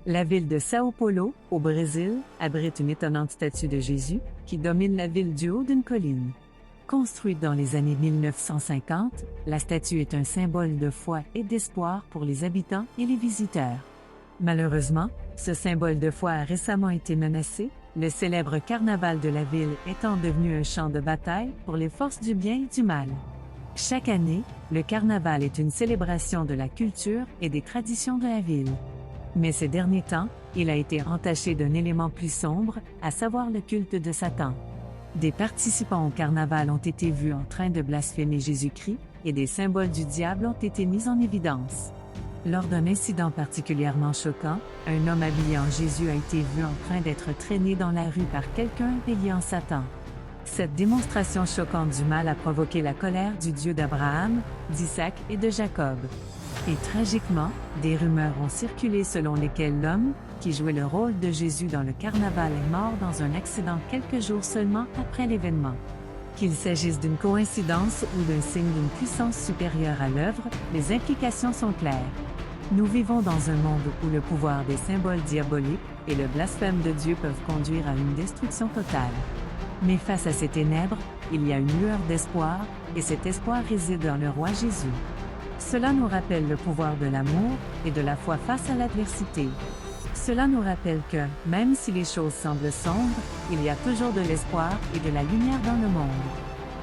La ville de São Paulo, au Brésil, abrite une étonnante statue de Jésus qui domine la ville du haut d'une colline. Construite dans les années 1950, la statue est un symbole de foi et d'espoir pour les habitants et les visiteurs. Malheureusement, ce symbole de foi a récemment été menacé, le célèbre carnaval de la ville étant devenu un champ de bataille pour les forces du bien et du mal. Chaque année, le carnaval est une célébration de la culture et des traditions de la ville. Mais ces derniers temps, il a été entaché d'un élément plus sombre, à savoir le culte de Satan. Des participants au carnaval ont été vus en train de blasphémer Jésus-Christ, et des symboles du diable ont été mis en évidence. Lors d'un incident particulièrement choquant, un homme habillé en Jésus a été vu en train d'être traîné dans la rue par quelqu'un habillé en Satan. Cette démonstration choquante du mal a provoqué la colère du Dieu d'Abraham, d'Isaac et de Jacob. Et tragiquement, des rumeurs ont circulé selon lesquelles l'homme, qui jouait le rôle de Jésus dans le carnaval, est mort dans un accident quelques jours seulement après l'événement. Qu'il s'agisse d'une coïncidence ou d'un signe d'une puissance supérieure à l'œuvre, les implications sont claires. Nous vivons dans un monde où le pouvoir des symboles diaboliques et le blasphème de Dieu peuvent conduire à une destruction totale. Mais face à ces ténèbres, il y a une lueur d'espoir, et cet espoir réside dans le roi Jésus. Cela nous rappelle le pouvoir de l'amour et de la foi face à l'adversité. Cela nous rappelle que, même si les choses semblent sombres, il y a toujours de l'espoir et de la lumière dans le monde.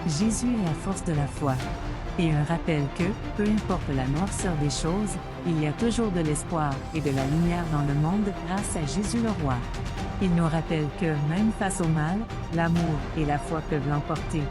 Jésus est la force de la foi. Et un rappel que, peu importe la noirceur des choses, il y a toujours de l'espoir et de la lumière dans le monde grâce à Jésus le roi. Il nous rappelle que, même face au mal, l'amour et la foi peuvent l'emporter,